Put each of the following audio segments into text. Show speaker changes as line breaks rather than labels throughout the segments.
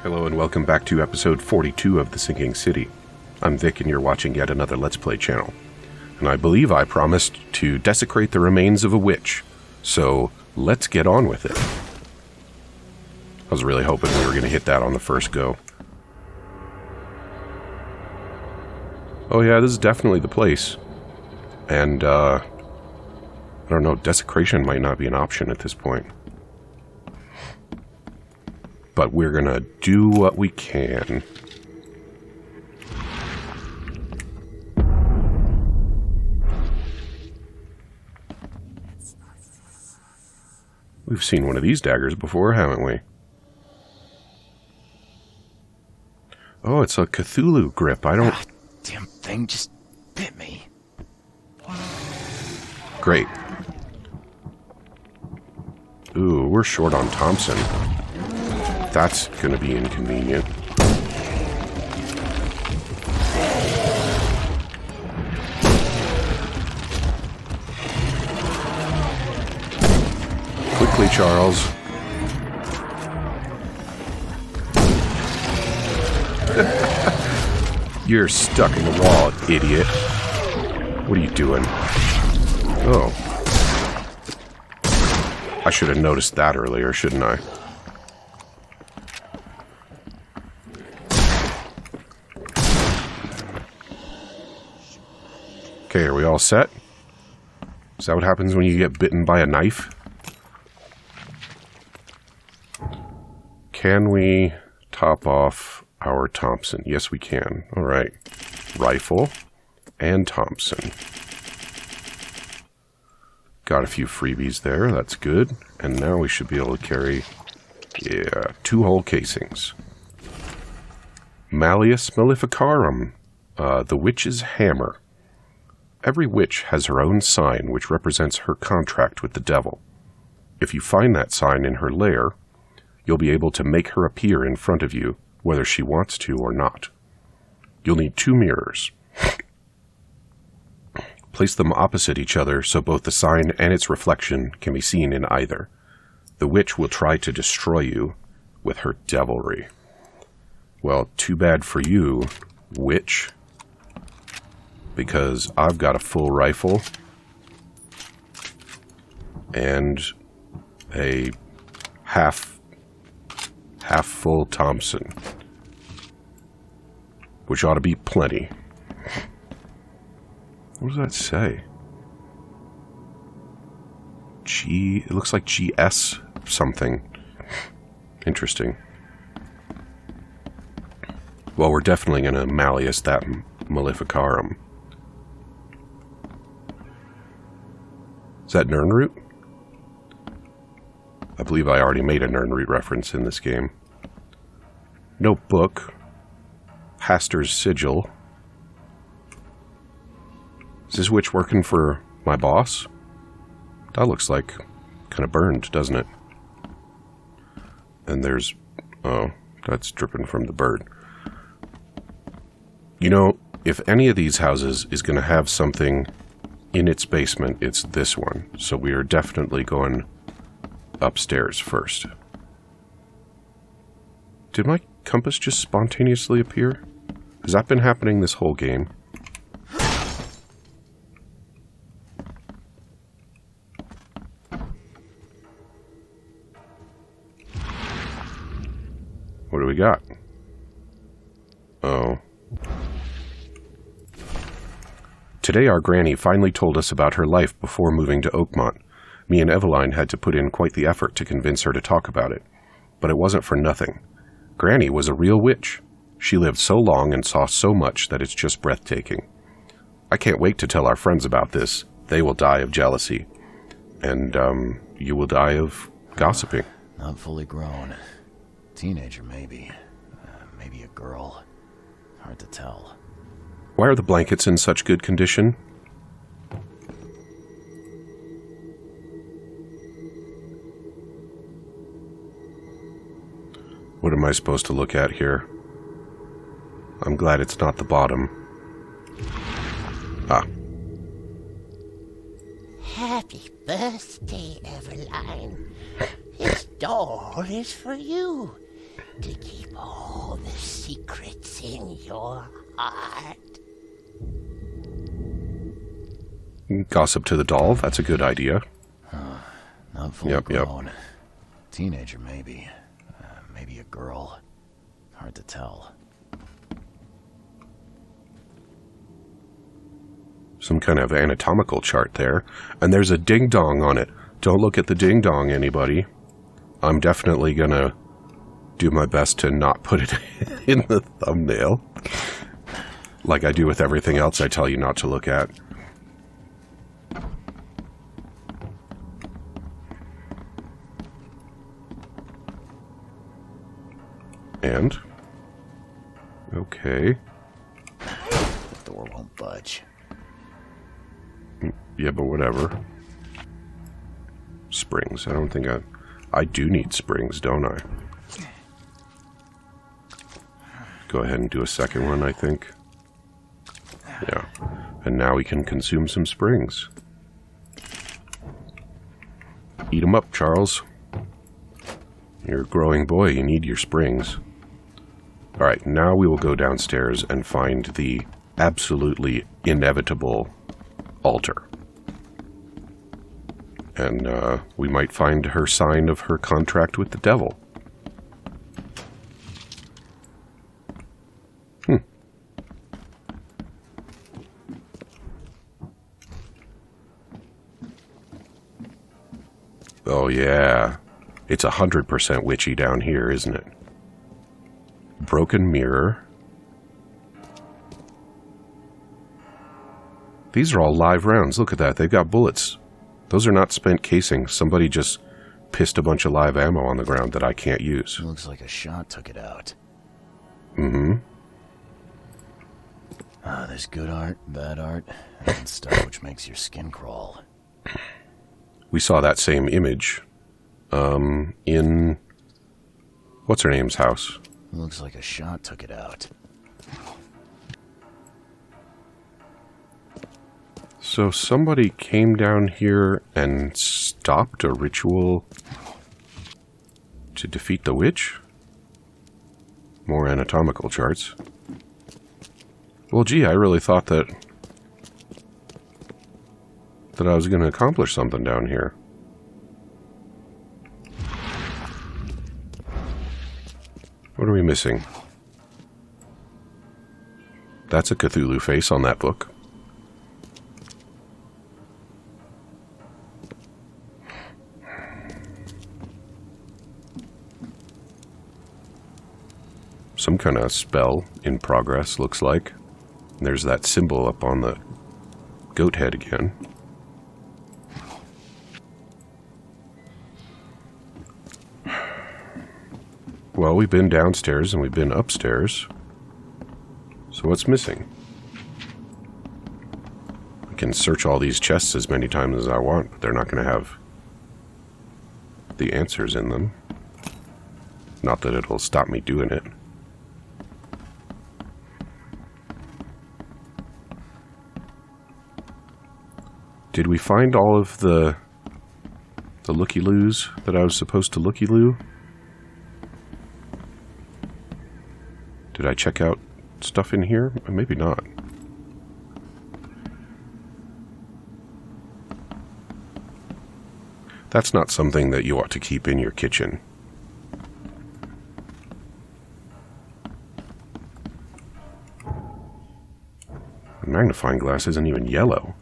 Hello and welcome back to episode 42 of The Sinking City. I'm Vic and you're watching yet another Let's Play channel. And I believe I promised to desecrate the remains of a witch, so let's get on with it. I was really hoping we were going to hit that on the first go. Oh yeah, this is definitely the place. And, I don't know, desecration might not be an option at this point. But we're gonna do what we can. We've seen one of these daggers before, haven't we? Oh, it's a Cthulhu grip. I don't...
Damn thing just bit me.
Great. Ooh, we're short on Thompson. That's gonna be inconvenient. Quickly, Charles. You're stuck in the wall, idiot. What are you doing? Oh. I should have noticed that earlier, shouldn't I? Okay, are we all set? Is that what happens when you get bitten by a knife? Can we top off our Thompson? Yes, we can. Alright. Rifle and Thompson. Got a few freebies there. That's good. And now we should be able to carry, 2 whole casings. Malleus Maleficarum. The Witch's Hammer. Every witch has her own sign which represents her contract with the devil. If you find that sign in her lair, you'll be able to make her appear in front of you, whether she wants to or not. You'll need 2 mirrors. Place them opposite each other so both the sign and its reflection can be seen in either. The witch will try to destroy you with her devilry. Well, too bad for you, witch. Because I've got a full rifle and a half full Thompson, which ought to be plenty. What does that say? It looks like GS something. Interesting. Well, we're definitely going to Malleus that Maleficarum. Is that Nirnroot? I believe I already made a Nirnroot reference in this game. Notebook. Haster's Sigil. Is this witch working for my boss? That looks like kind of burned, doesn't it? And there's... oh, that's dripping from the bird. You know, if any of these houses is going to have something in its basement, it's this one. So we are definitely going upstairs first. Did my compass just spontaneously appear? Has that been happening this whole game? What do we got? Oh. Today our granny finally told us about her life before moving to Oakmont. Me and Eveline had to put in quite the effort to convince her to talk about it. But it wasn't for nothing. Granny was a real witch. She lived so long and saw so much that it's just breathtaking. I can't wait to tell our friends about this. They will die of jealousy. And, you will die of gossiping.
Not fully grown. Teenager, maybe. Maybe a girl. Hard to tell.
Why are the blankets in such good condition? What am I supposed to look at here? I'm glad it's not the bottom. Ah.
Happy birthday, Eveline. This doll is for you to keep all in your heart.
Gossip to the doll, that's a good idea.
Not fully
Yep.
grown. Teenager, maybe. Maybe a girl. Hard to tell.
Some kind of anatomical chart there. And there's a ding-dong on it. Don't look at the ding-dong, anybody. I'm definitely gonna do my best to not put it in the thumbnail. Like I do with everything else I tell you not to look at. And? Okay.
The door won't budge.
Yeah, but whatever. Springs. I don't think I do need springs, don't I? Go ahead and do a second one, I think. Yeah. And now we can consume some springs. Eat 'em up, Charles. You're a growing boy. You need your springs. Alright, now we will go downstairs and find the absolutely inevitable altar. And we might find her sign of her contract with the devil. Oh yeah, it's 100% witchy down here, isn't it? Broken mirror. These are all live rounds. Look at that. They've got bullets. Those are not spent casings. Somebody just pissed a bunch of live ammo on the ground that I can't use.
Looks like a shot took it out.
Mm-hmm.
There's good art, bad art, and stuff which makes your skin crawl.
We saw that same image in what's her name's house.
Looks like a shot took it out.
So somebody came down here and stopped a ritual to defeat the witch? More anatomical charts. Well, gee, I really thought that I was going to accomplish something down here. What are we missing? That's a Cthulhu face on that book. Some kind of spell in progress, looks like. And there's that symbol up on the goat head again. Well, we've been downstairs and we've been upstairs. So what's missing? I can search all these chests as many times as I want, but they're not going to have the answers in them. Not that it'll stop me doing it. Did we find all of the looky-loos that I was supposed to looky-loo? Did I check out stuff in here? Maybe not. That's not something that you ought to keep in your kitchen. The magnifying glass isn't even yellow.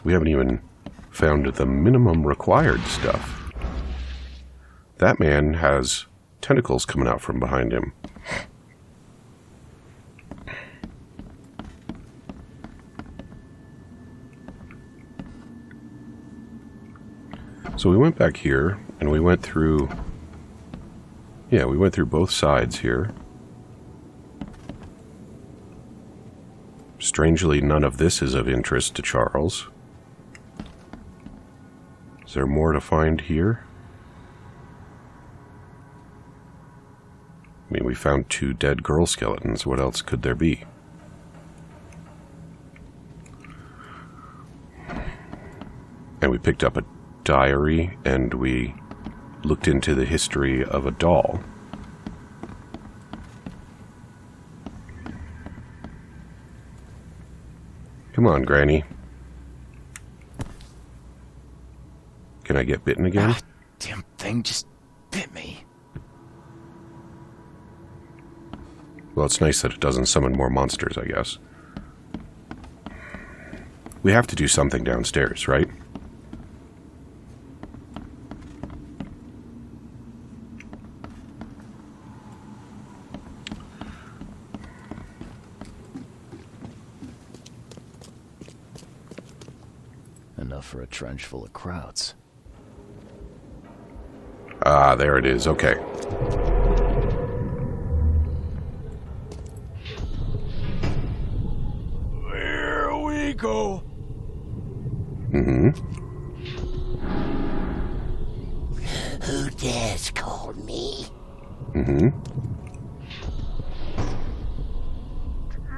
We haven't even found the minimum required stuff. That man has tentacles coming out from behind him. So we went back here, and we went through... Yeah, we went through both sides here. Strangely, none of this is of interest to Charles. Is there more to find here? I mean, we found 2 dead girl skeletons. What else could there be? And we picked up a diary, and we looked into the history of a doll. Come on, Granny. Can I get bitten again?
Damn thing just bit me.
Well, it's nice that it doesn't summon more monsters, I guess. We have to do something downstairs, right?
Enough for a trench full of krauts.
Ah, there it is. Okay.
Here we go.
Mm-hmm.
Who dares call me?
Mm-hmm.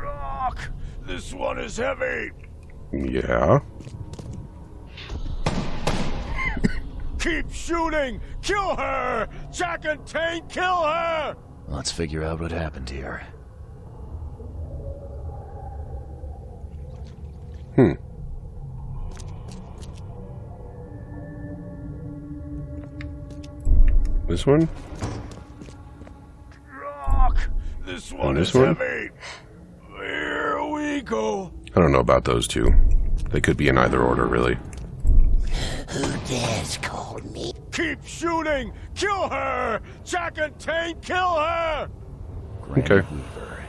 Rock! This one is heavy.
Yeah.
Keep shooting! Kill her! Jack and Tank, kill her!
Let's figure out what happened here.
This one?
Rock! This one
this
is
one?
heavy. Here we go.
I don't know about those two. They could be in either order, really.
Who dares call me?
Keep shooting! Kill her! Jack and Tank, kill her!
Granny
Okay.
Weaver.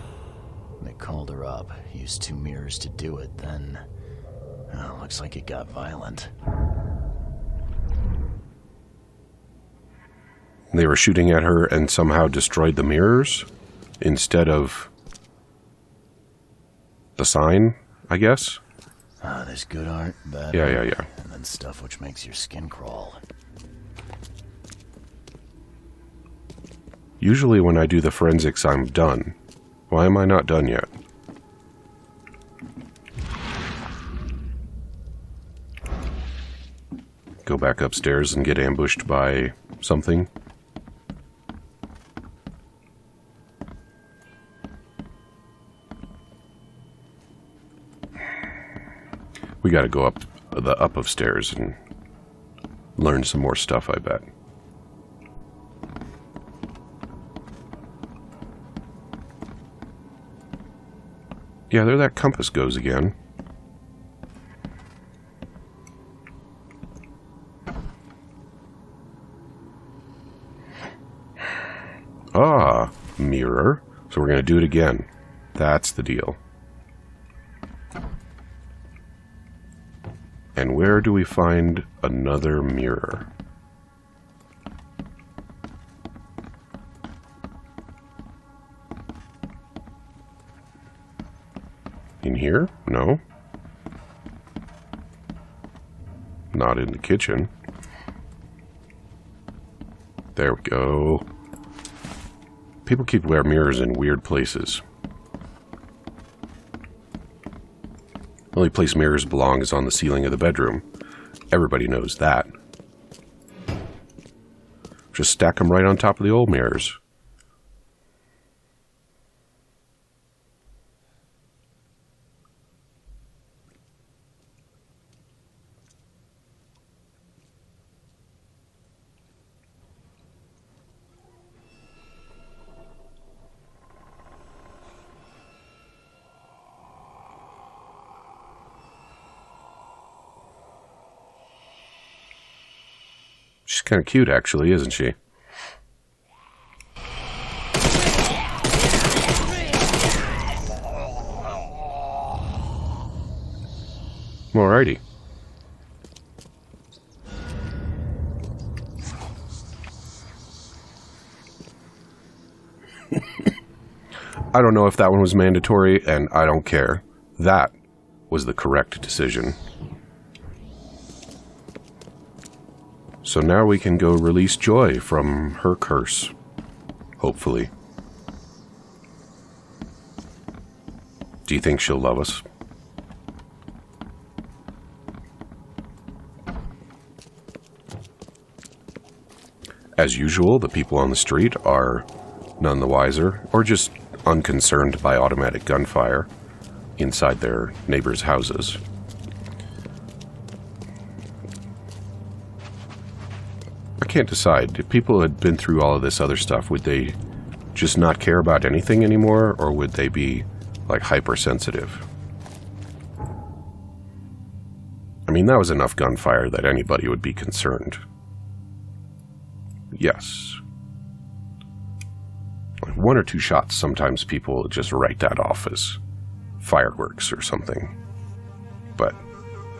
They called her up, used 2 mirrors to do it, then... Oh, looks like it got violent.
They were shooting at her and somehow destroyed the mirrors instead of the sign, I guess?
Ah, there's good art, bad
Yeah,
art,
yeah, yeah.
and then stuff which makes your skin crawl.
Usually when I do the forensics, I'm done. Why am I not done yet? Go back upstairs and get ambushed by something. We gotta go up of stairs and learn some more stuff, I bet. Yeah, there that compass goes again. Ah, mirror. So we're going to do it again. That's the deal. And where do we find another mirror? In here? No. Not in the kitchen. There we go. People keep their mirrors in weird places. The only place mirrors belong is on the ceiling of the bedroom. Everybody knows that. Just stack them right on top of the old mirrors. She's kind of cute, actually, isn't she? Alrighty. I don't know if that one was mandatory, and I don't care. That was the correct decision. So now we can go release Joy from her curse. Hopefully. Do you think she'll love us? As usual, the people on the street are none the wiser, or just unconcerned by automatic gunfire. inside their neighbors' houses. I can't decide. If people had been through all of this other stuff, would they just not care about anything anymore, or would they be, like, hypersensitive? I mean, that was enough gunfire that anybody would be concerned. Yes. Like 1 or 2 shots, sometimes people just write that off as fireworks or something. But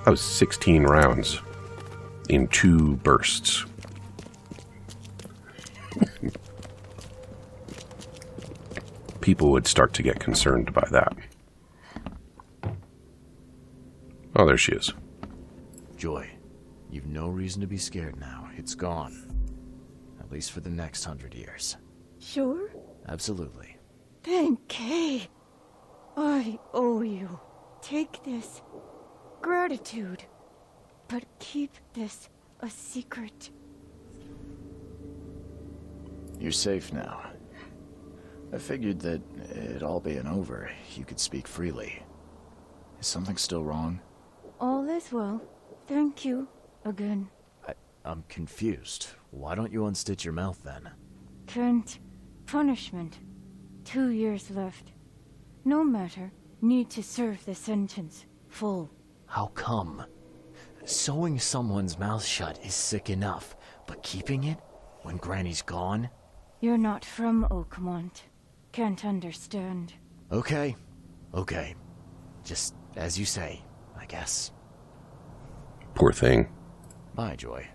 that was 16 rounds in 2 bursts. People would start to get concerned by that. Oh, there she is.
Joy, you've no reason to be scared now. It's gone. At least for the next 100 years.
Sure?
Absolutely.
Thank Kay. I owe you. Take this. Gratitude. But keep this a secret.
You're safe now. I figured that it all being over, you could speak freely. Is something still wrong?
All is well. Thank you. Again.
I'm confused. Why don't you unstitch your mouth then?
Trent. Punishment. 2 years left. No matter. Need to serve the sentence. Full.
How come? Sewing someone's mouth shut is sick enough, but keeping it when Granny's gone?
You're not from Oakmont. Can't understand.
Okay. Just as you say, I guess.
Poor thing.
Bye, Joy.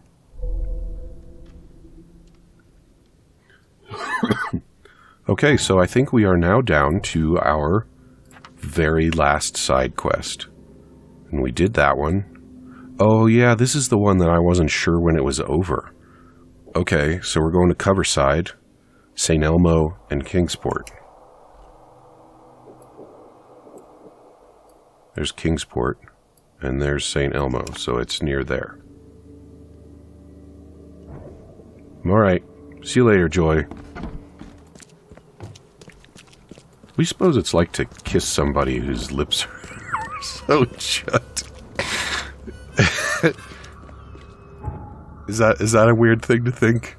Okay, so I think we are now down to our very last side quest. And we did that one. Oh yeah, this is the one that I wasn't sure when it was over. Okay, so we're going to Coverside, St. Elmo, and Kingsport. There's Kingsport, and there's St. Elmo, so it's near there. Alright, see you later, Joy. We suppose it's like to kiss somebody whose lips are sewed shut. Is that a weird thing to think?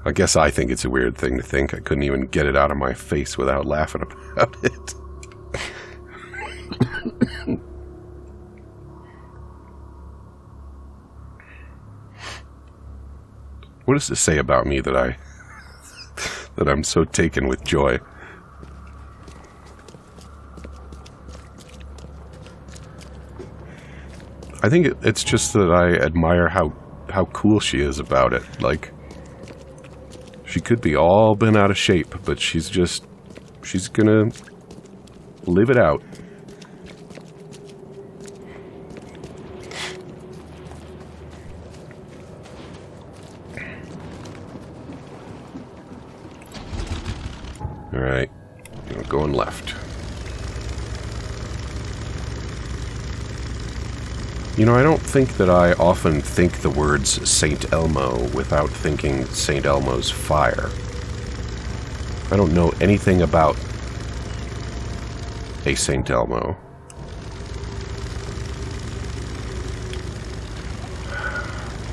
I guess I think it's a weird thing to think. I couldn't even get it out of my face without laughing about it. What does this say about me that I'm so taken with Joy? I think it's just that I admire how cool she is about it. Like, she could be all bent out of shape, but she's gonna live it out. Alright, going left. You know, I don't think that I often think the words St. Elmo without thinking St. Elmo's fire. I don't know anything about a St. Elmo.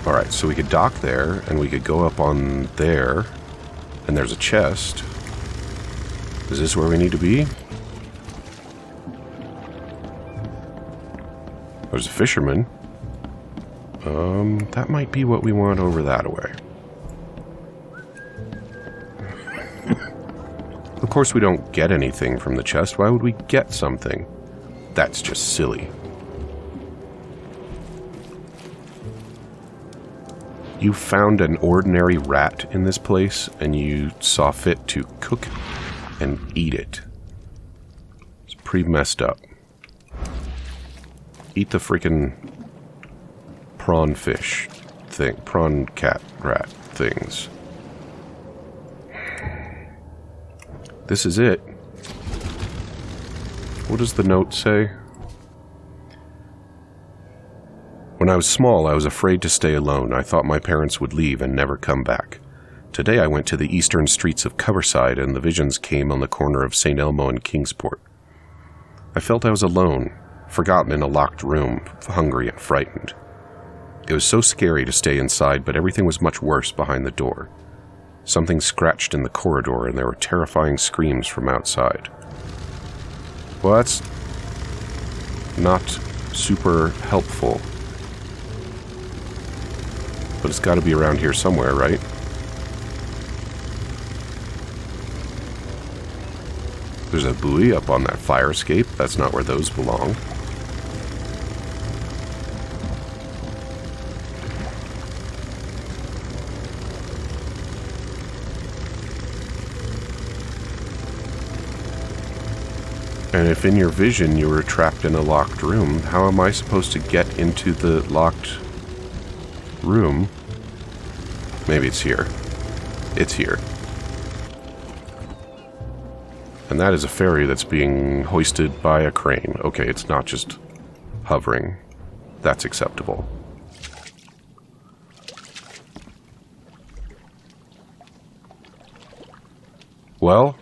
Alright, so we could dock there, and we could go up on there, and there's a chest. Is this where we need to be? There's a fisherman. That might be what we want over that way. Of course we don't get anything from the chest. Why would we get something? That's just silly. You found an ordinary rat in this place, and you saw fit to cook and eat it. It's pretty messed up. Eat the freaking prawn fish thing, prawn cat rat things. This is it. What does the note say? When I was small, I was afraid to stay alone. I thought my parents would leave and never come back. Today I went to the eastern streets of Coverside, and the visions came on the corner of St. Elmo and Kingsport. I felt I was alone, forgotten in a locked room, hungry and frightened. It was so scary to stay inside, but everything was much worse behind the door. Something scratched in the corridor, and there were terrifying screams from outside. Well, that's not super helpful. But it's got to be around here somewhere, right? There's a buoy up on that fire escape. That's not where those belong. And if in your vision you were trapped in a locked room, how am I supposed to get into the locked room? Maybe it's here. It's here. And that is a ferry that's being hoisted by a crane. Okay, it's not just hovering. That's acceptable. Well,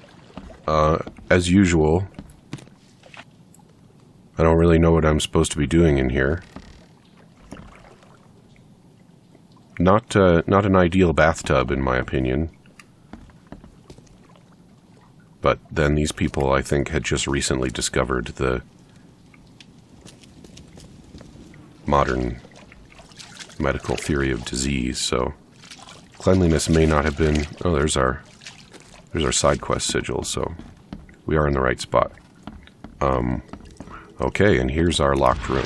as usual, I don't really know what I'm supposed to be doing in here. Not an ideal bathtub, in my opinion. But then these people, I think, had just recently discovered the modern medical theory of disease, so cleanliness may not have been... Oh, there's our side quest sigil, so we are in the right spot. Okay, and here's our locked room.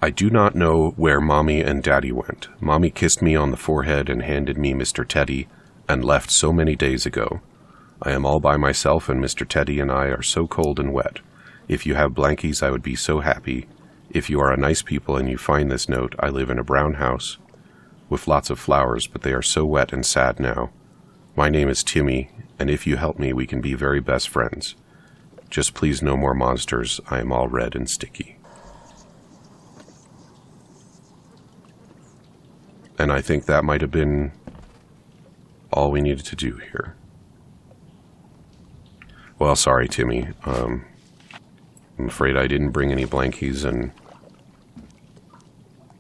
I do not know where Mommy and Daddy went. Mommy kissed me on the forehead and handed me Mr. Teddy and left so many days ago. I am all by myself and Mr. Teddy and I are so cold and wet. If you have blankies, I would be so happy. If you are a nice people and you find this note, I live in a brown house with lots of flowers, but they are so wet and sad now. My name is Timmy, and if you help me, we can be very best friends. Just please no more monsters. I am all red and sticky. And I think that might have been all we needed to do here. Well, sorry, Timmy. I'm afraid I didn't bring any blankies, and...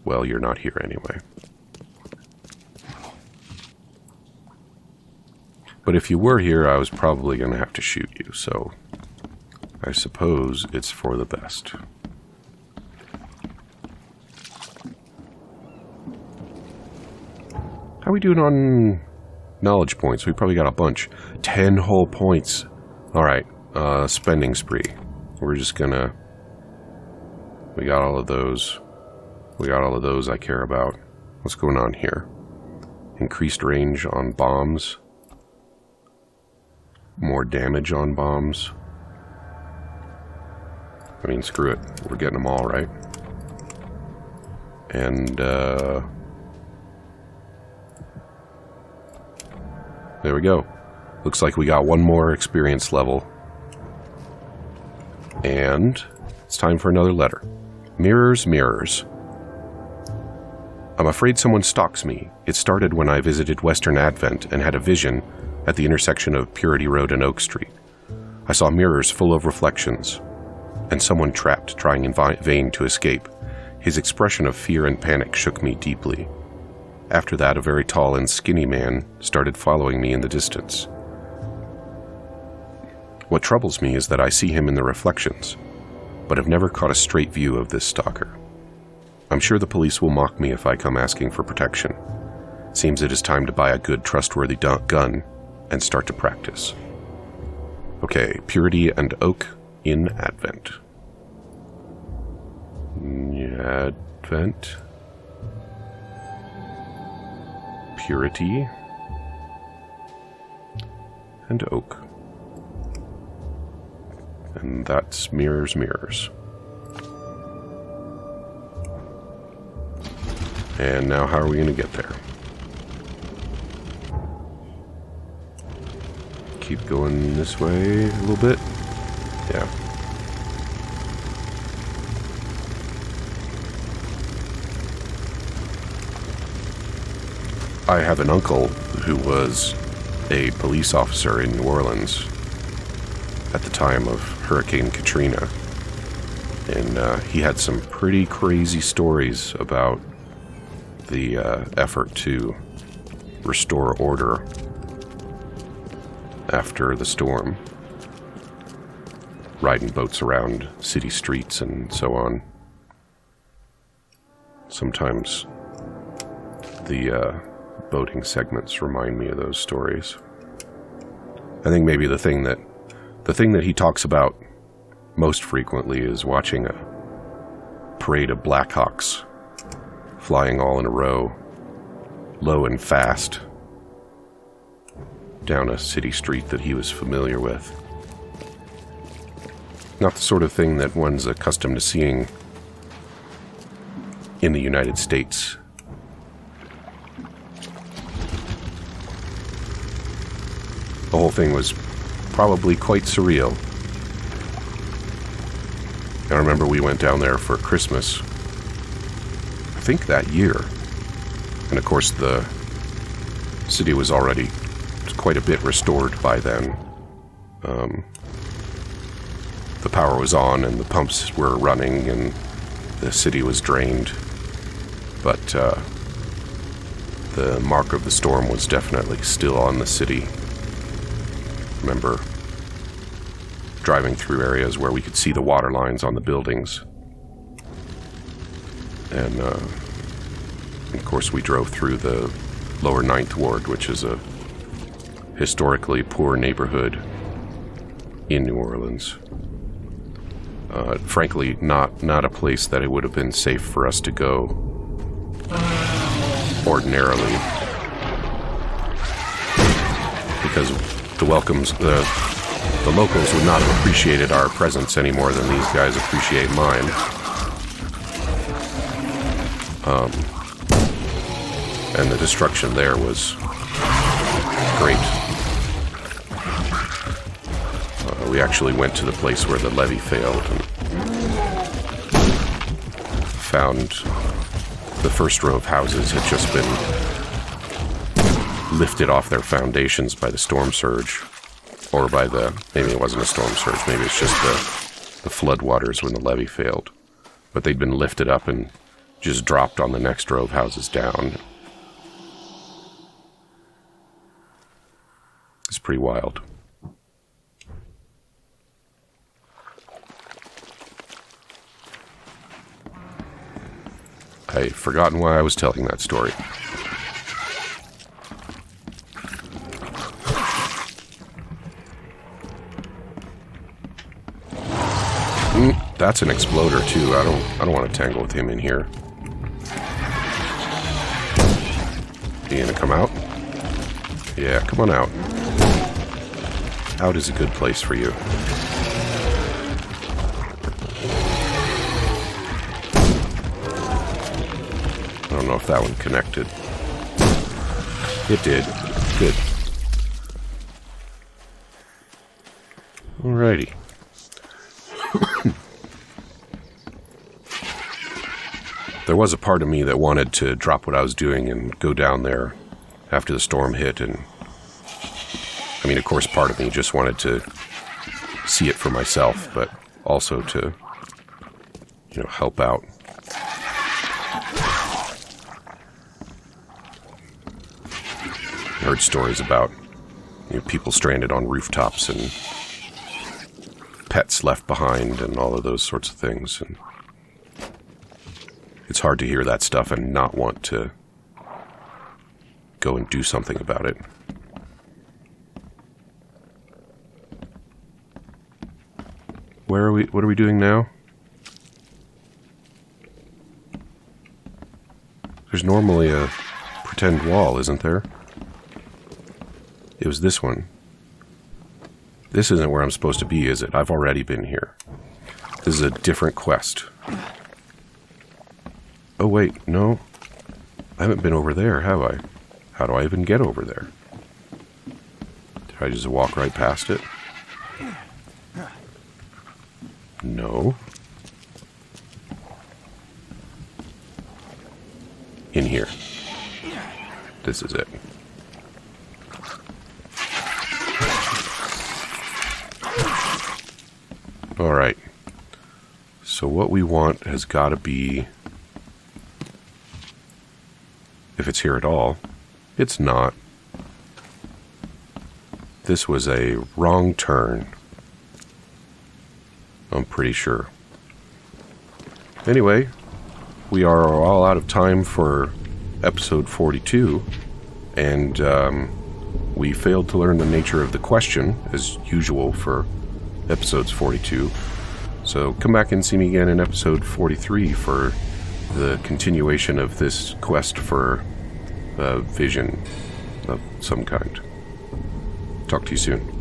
well, you're not here anyway. But if you were here, I was probably going to have to shoot you, so... I suppose it's for the best. How are we doing on knowledge points? We probably got a bunch. 10 whole points. Alright, spending spree. We're just gonna... we got all of those. We got all of those I care about. What's going on here? Increased range on bombs. More damage on bombs. I mean, screw it. We're getting them all, right? And, there we go. Looks like we got one more experience level. And it's time for another letter. Mirrors, mirrors. I'm afraid someone stalks me. It started when I visited Western Advent and had a vision at the intersection of Purity Road and Oak Street. I saw mirrors full of reflections, and someone trapped, trying in vain to escape. His expression of fear and panic shook me deeply. After that, a very tall and skinny man started following me in the distance. What troubles me is that I see him in the reflections, but have never caught a straight view of this stalker. I'm sure the police will mock me if I come asking for protection. Seems it is time to buy a good, trustworthy gun and start to practice. Okay, Purity and Oak in Advent. Advent. Purity. And Oak. And that's mirrors, mirrors. And now how are we going to get there? Keep going this way a little bit. Yeah. I have an uncle who was a police officer in New Orleans at the time of Hurricane Katrina. And he had some pretty crazy stories about the effort to restore order after the storm, riding boats around city streets and so on. Sometimes the boating segments remind me of those stories. I think maybe the thing that he talks about most frequently is watching a parade of Blackhawks flying all in a row, low and fast, down a city street that he was familiar with. Not the sort of thing that one's accustomed to seeing in the United States. The whole thing was probably quite surreal. I remember we went down there for Christmas, I think that year. And of course the city was already quite a bit restored by then. The power was on and the pumps were running and the city was drained. But the mark of the storm was definitely still on the city. Remember driving through areas where we could see the water lines on the buildings. And of course we drove through the lower 9th Ward, which is a historically poor neighborhood in New Orleans. Frankly, not a place that it would have been safe for us to go ordinarily, because the locals would not have appreciated our presence any more than these guys appreciate mine. And the destruction there was great. We actually went to the place where the levee failed and found the first row of houses had just been lifted off their foundations by the storm surge. Or by maybe it wasn't a storm surge, maybe it's just the floodwaters when the levee failed. But they'd been lifted up and just dropped on the next row of houses down. It's pretty wild. I've forgotten why I was telling that story. That's an exploder too. I don't want to tangle with him in here. You gonna come out? Yeah, come on out. Out is a good place for you. I don't know if that one connected. It did. Good. Alrighty. There was a part of me that wanted to drop what I was doing and go down there after the storm hit, and I mean, of course, part of me just wanted to see it for myself, but also to, help out. I heard stories about people stranded on rooftops and pets left behind and all of those sorts of things, and it's hard to hear that stuff and not want to go and do something about it. Where are we? What are we doing now? There's normally a pretend wall, isn't there? It was this one. This isn't where I'm supposed to be, is it? I've already been here. This is a different quest. Oh wait, no. I haven't been over there, have I? How do I even get over there? Did I just walk right past it? No. In here. this is it. Alright. So what we want has got to be... If it's here at all. It's not. This was a wrong turn. I'm pretty sure. Anyway, we are all out of time for episode 42, and we failed to learn the nature of the question, as usual for episodes 42. So come back and see me again in episode 43 for the continuation of this quest for a vision of some kind. Talk to you soon.